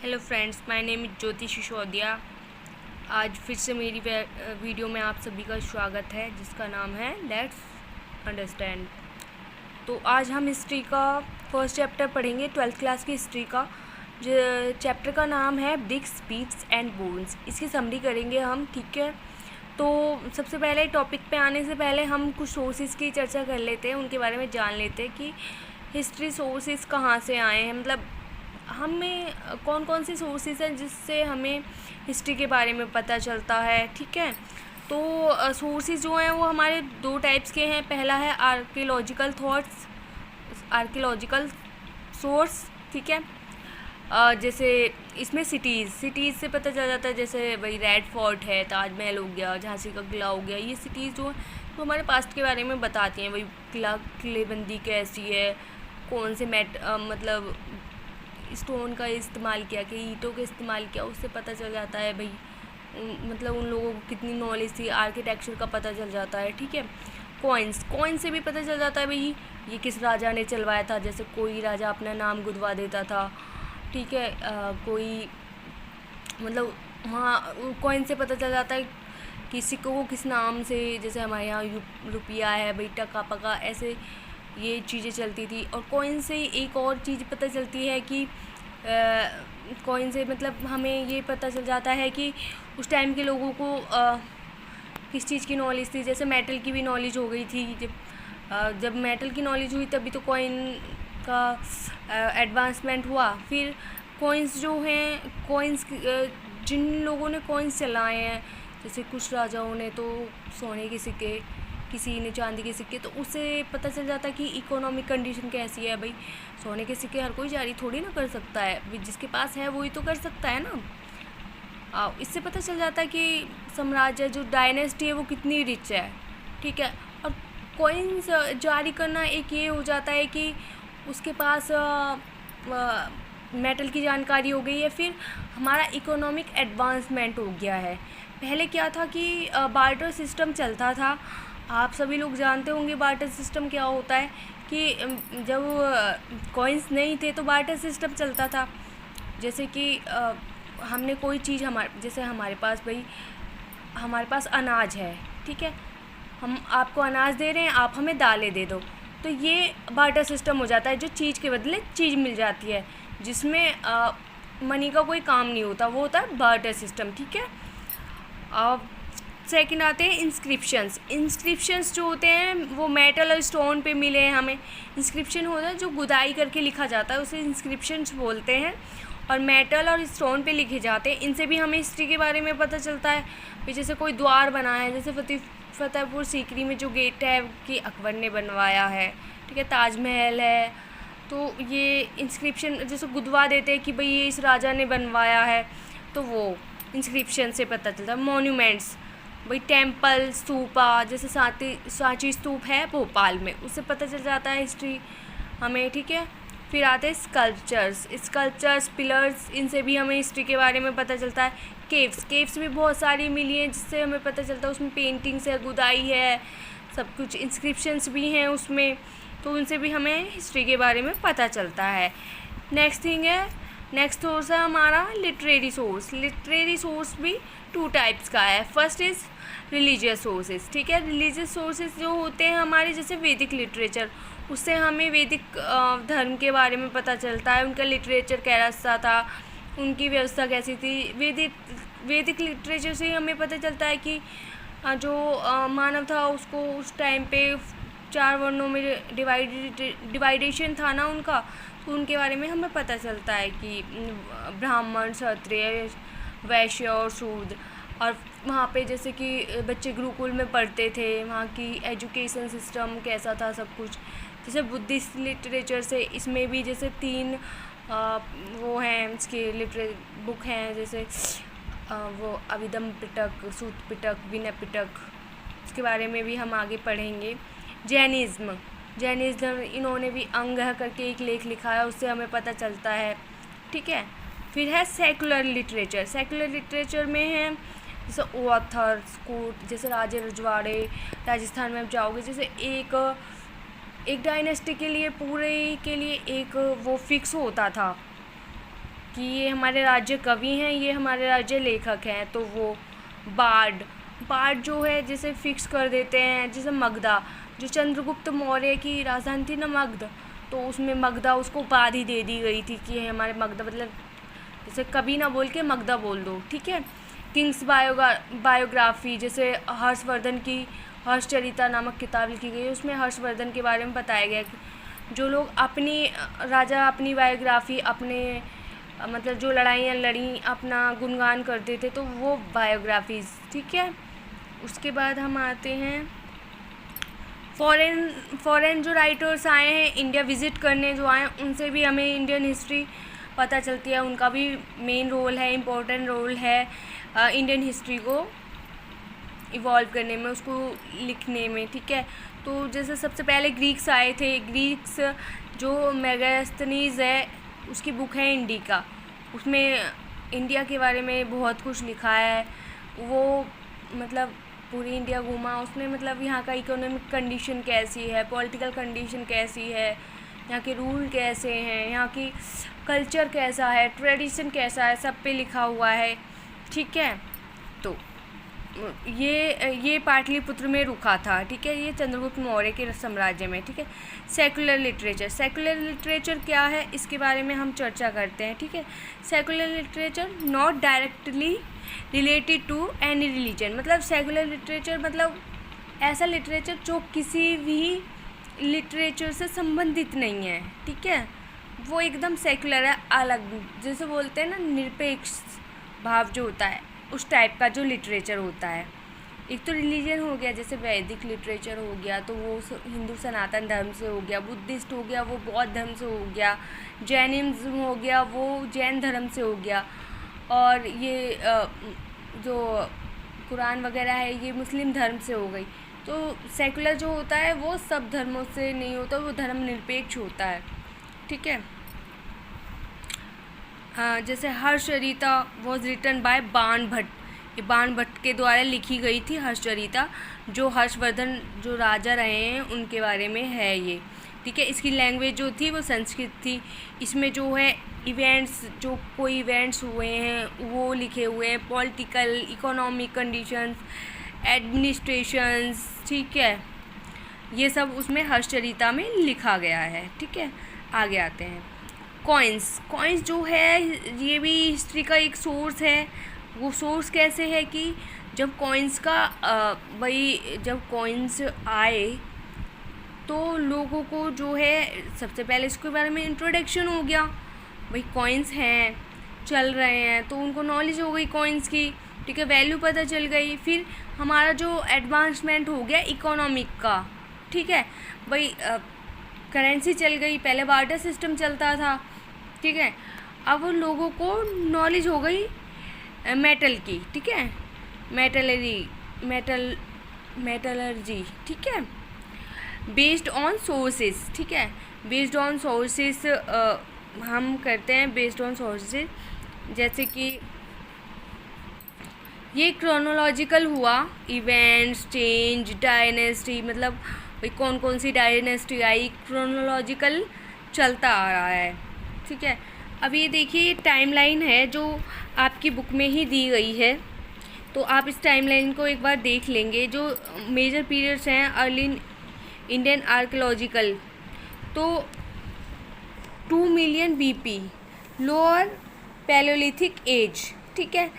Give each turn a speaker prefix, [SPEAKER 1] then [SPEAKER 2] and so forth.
[SPEAKER 1] Hello friends, my name is Jyoti Sisodia. आज फिर से मेरी वीडियो में आप सभी का स्वागत है, जिसका नाम है लेट्स अंडरस्टैंड। तो आज हम हिस्ट्री का फर्स्ट चैप्टर पढ़ेंगे, 12th क्लास की हिस्ट्री का। जो चैप्टर का नाम है ब्रिक्स, बीट्स एंड बोन्स। इसकी समरी करेंगे हम, ठीक है। तो सबसे पहले टॉपिक पे आने से पहले हम कुछ सोर्सेज की चर्चा कर लेते हैं, उनके बारे में जान लेते हैं कि हिस्ट्री सोर्सेज कहाँ से आए हैं, मतलब हमें कौन कौन से सोर्सेज हैं जिससे हमें हिस्ट्री के बारे में पता चलता है, ठीक है। तो सोर्सेज जो हैं वो हमारे दो टाइप्स के हैं। पहला है आर्कियोलॉजिकल सोर्स, ठीक है। जैसे इसमें सिटीज़ से पता चल जाता है, जैसे भाई रेड फोर्ट है, ताजमहल हो गया, झांसी का किला हो गया। ये सिटीज़ जो हैं वो हमारे पास्ट के बारे में बताती हैं, भाई किलेबंदी कैसी है, कौन से मतलब स्टोन का इस्तेमाल किया कि ईंटों का इस्तेमाल किया, उससे पता चल जाता है भाई मतलब उन लोगों को कितनी नॉलेज थी। आर्किटेक्चर का पता चल जाता है, ठीक है। कॉइन्स से भी पता चल जाता है भाई ये किस राजा ने चलवाया था। जैसे कोई राजा अपना नाम गुदवा देता था, ठीक है। कोई मतलब वहाँ कॉइन से पता चल जाता है कि सिक्कों को किस नाम से, जैसे हमारे यहाँ रुपया है भाई, टका पका, ऐसे ये चीज़ें चलती थी। और कॉइन से एक और चीज़ पता चलती है कि कॉइन से मतलब हमें ये पता चल जाता है कि उस टाइम के लोगों को किस चीज़ की नॉलेज थी। जैसे मेटल की भी नॉलेज हो गई थी। जब मेटल की नॉलेज हुई तभी तो कॉइन का एडवांसमेंट हुआ। फिर कॉइन्स जो हैं, कॉइन्स जिन लोगों ने कॉइन्स चलाए हैं, जैसे कुछ राजाओं ने तो सोने के सिक्के, किसी ने चांदी के सिक्के, तो उससे पता चल जाता है कि इकोनॉमिक कंडीशन कैसी है। भाई सोने के सिक्के हर कोई जारी थोड़ी ना कर सकता है, जिसके पास है वही तो कर सकता है ना। इससे पता चल जाता है कि साम्राज्य जो डायनेस्टी है वो कितनी रिच है, ठीक है। और कॉइन्स जारी करना एक ये हो जाता है कि उसके पास मेटल की जानकारी हो गई है, फिर हमारा इकोनॉमिक एडवांसमेंट हो गया है। पहले क्या था कि बार्टर सिस्टम चलता था। आप सभी लोग जानते होंगे बार्टर सिस्टम क्या होता है, कि जब कॉइन्स नहीं थे तो बार्टर सिस्टम चलता था। जैसे कि हमने कोई चीज़ जैसे हमारे पास अनाज है, ठीक है। हम आपको अनाज दे रहे हैं, आप हमें दालें दे दो, तो ये बार्टर सिस्टम हो जाता है। जो चीज़ के बदले चीज़ मिल जाती है, जिसमें मनी का कोई काम नहीं होता, वो होता है बार्टर सिस्टम, ठीक है। सेकंड आते हैं इंस्क्रिप्शंस जो होते हैं वो मेटल और स्टोन पे मिले हैं हमें। इंस्क्रिप्शन होता है जो गुदाई करके लिखा जाता है, उसे इंस्क्रिप्शंस बोलते हैं। और मेटल और स्टोन पे लिखे जाते हैं, इनसे भी हमें हिस्ट्री के बारे में पता चलता है। फिर जैसे कोई द्वार बना है, जैसे फतेहपुर सीकरी में जो गेट है कि अकबर ने बनवाया है, ठीक है। ताजमहल है, तो ये इंस्क्रिप्शन जैसे गुदवा देते हैं कि भाई ये इस राजा ने बनवाया है, तो वो इंस्क्रिप्शन से पता चलता है। मॉन्यूमेंट्स, भाई टेम्पल, स्तूपा, जैसे सांची स्तूप है भोपाल में, उससे पता चल जाता है हिस्ट्री हमें, ठीक है। फिर आते हैं स्कल्पचर्स, पिलर्स, इनसे भी हमें हिस्ट्री के बारे में पता चलता है। केव्स भी बहुत सारी मिली हैं, जिससे हमें पता चलता है उसमें पेंटिंग्स है, गुदाई है, सब कुछ। इंस्क्रिप्शंस भी हैं उसमें, तो उनसे भी हमें हिस्ट्री के बारे में पता चलता है। नेक्स्ट सोर्स है हमारा लिटरेरी सोर्स भी 2 टाइप्स का है। फर्स्ट इज़ रिलीजियस सोर्सेज, ठीक है। रिलीजियस सोर्सेज जो होते हैं हमारे, जैसे वैदिक लिटरेचर, उससे हमें वैदिक धर्म के बारे में पता चलता है, उनका लिटरेचर कैसा था, उनकी व्यवस्था कैसी थी। वैदिक लिटरेचर से हमें पता चलता है कि जो मानव था उसको उस टाइम पे 4 वर्णों में डिवाइडेशन था ना उनका, तो उनके बारे में हमें पता चलता है कि ब्राह्मण, क्षत्रिय, वैश्य और शूद्र। और वहाँ पे जैसे कि बच्चे गुरुकुल में पढ़ते थे, वहाँ की एजुकेशन सिस्टम कैसा था, सब कुछ। जैसे बुद्धिस्ट लिटरेचर से इसमें भी जैसे 3 वो हैं इसके बुक हैं, जैसे वो अभिधम पिटक, सूत पिटक, विनय पिटक, इसके बारे में भी हम आगे पढ़ेंगे। जैनिज़्म, इन्होंने भी अंग करके एक लेख लिखा है, उससे हमें पता चलता है, ठीक है। फिर है सेकुलर लिटरेचर में है जैसे ऑथर्स कोर्ट, जैसे राजे रजवाड़े। राजस्थान में आप जाओगे, जैसे एक डायनेस्टी के लिए पूरे के लिए एक वो फिक्स होता था कि ये हमारे राज्य कवि हैं, ये हमारे राज्य लेखक हैं, तो वो बार्ड बार्ड जो है जैसे फिक्स कर देते हैं। जैसे मगधा, जो चंद्रगुप्त मौर्य की राजधानी थी ना मगध, तो उसमें मगधा उसको उपाधि दे दी गई थी कि ये हमारे मगधा, मतलब जैसे कभी ना बोल के मगधा बोल दो, ठीक है। किंग्स बायोग्राफी, जैसे हर्षवर्धन की हर्षचरिता नामक किताब लिखी गई है, उसमें हर्षवर्धन के बारे में बताया गया कि जो लोग अपनी बायोग्राफी, अपने मतलब जो लड़ाइयाँ लड़ी अपना गुणगान करते थे, तो वो बायोग्राफीज़, ठीक है। उसके बाद हम आते हैं फॉरेन जो राइटर्स आए हैं, इंडिया विज़िट करने जो आए, उनसे भी हमें इंडियन हिस्ट्री पता चलती है। उनका भी मेन रोल है, इम्पोर्टेंट रोल है इंडियन हिस्ट्री को इवॉल्व करने में, उसको लिखने में, ठीक है। तो जैसे सबसे पहले ग्रीक्स आए थे। ग्रीक्स जो मेगास्थनीज है, उसकी बुक है इंडिका, उसमें इंडिया के बारे में बहुत कुछ लिखा है। वो मतलब पूरी इंडिया घूमा उसने, मतलब यहाँ का इकोनॉमिक कंडीशन कैसी है, पॉलिटिकल कंडीशन कैसी है, यहाँ के रूल कैसे हैं, यहाँ की कल्चर कैसा है, ट्रेडिशन कैसा है, सब पे लिखा हुआ है, ठीक है। तो ये पाटलिपुत्र में रुका था, ठीक है। ये चंद्रगुप्त मौर्य के साम्राज्य में, ठीक है। सेकुलर लिटरेचर क्या है, इसके बारे में हम चर्चा करते हैं, ठीक है। Secular literature not directly related to any religion, मतलब सेकुलर लिटरेचर मतलब ऐसा लिटरेचर जो किसी भी लिटरेचर से संबंधित नहीं है, ठीक है। वो एकदम सेकुलर है, अलग, जैसे बोलते हैं ना निरपेक्ष भाव जो होता है, उस टाइप का जो लिटरेचर होता है। एक तो रिलीजन हो गया, जैसे वैदिक लिटरेचर हो गया, तो वो हिंदू सनातन धर्म से हो गया, बुद्धिस्ट हो गया वो बौद्ध धर्म से हो गया, जैनिज़्म हो गया वो जैन धर्म से हो गया, और ये जो कुरान वगैरह है ये मुस्लिम धर्म से हो गई। तो सेकुलर जो होता है वो सब धर्मों से नहीं होता, वो धर्मनिरपेक्ष होता है, ठीक है। जैसे हर्षचरिता वॉज रिटन बाय बाण भट्ट, ये बाण भट्ट के द्वारा लिखी गई थी हर्षचरिता, जो हर्षवर्धन जो राजा रहे हैं उनके बारे में है ये, ठीक है। इसकी लैंग्वेज जो थी वो संस्कृत थी। इसमें जो है इवेंट्स, जो कोई इवेंट्स हुए हैं वो लिखे हुए हैं, पॉलिटिकल इकोनॉमिक कंडीशंस, एडमिनिस्ट्रेशंस, ठीक है, ये सब उसमें हर्षचरिता में लिखा गया है, ठीक है। आगे आते हैं कॉइन्स जो है ये भी हिस्ट्री का एक सोर्स है। वो सोर्स कैसे है कि जब कॉइन्स का जब कॉइन्स आए तो लोगों को जो है सबसे पहले इसके बारे में इंट्रोडक्शन हो गया, भाई कॉइन्स हैं चल रहे हैं, तो उनको नॉलेज हो गई कॉइन्स की, ठीक है, वैल्यू पता चल गई। फिर हमारा जो एडवांसमेंट हो गया इकोनॉमिक का, ठीक है, भाई करेंसी चल गई, पहले बार्टर सिस्टम चलता था, ठीक है। अब लोगों को नॉलेज हो गई मेटल की, ठीक है, मेटलर्जी, ठीक है, बेस्ड ऑन सोर्सेज, ठीक है, बेस्ड ऑन सोर्सेज हम करते हैं, बेस्ड ऑन सोर्सेज, जैसे कि ये क्रोनोलॉजिकल हुआ, इवेंट्स, चेंज, डायनेस्टी, मतलब भाई कौन कौन सी डायनेस्टी आई, क्रोनोलॉजिकल चलता आ रहा है, ठीक है। अब ये देखिए टाइमलाइन है जो आपकी बुक में ही दी गई है, तो आप इस टाइमलाइन को एक बार देख लेंगे। जो मेजर पीरियड्स हैं अर्ली इंडियन आर्कियोलॉजिकल, तो 2 million BP, lower palaeolithic age, ठीक है।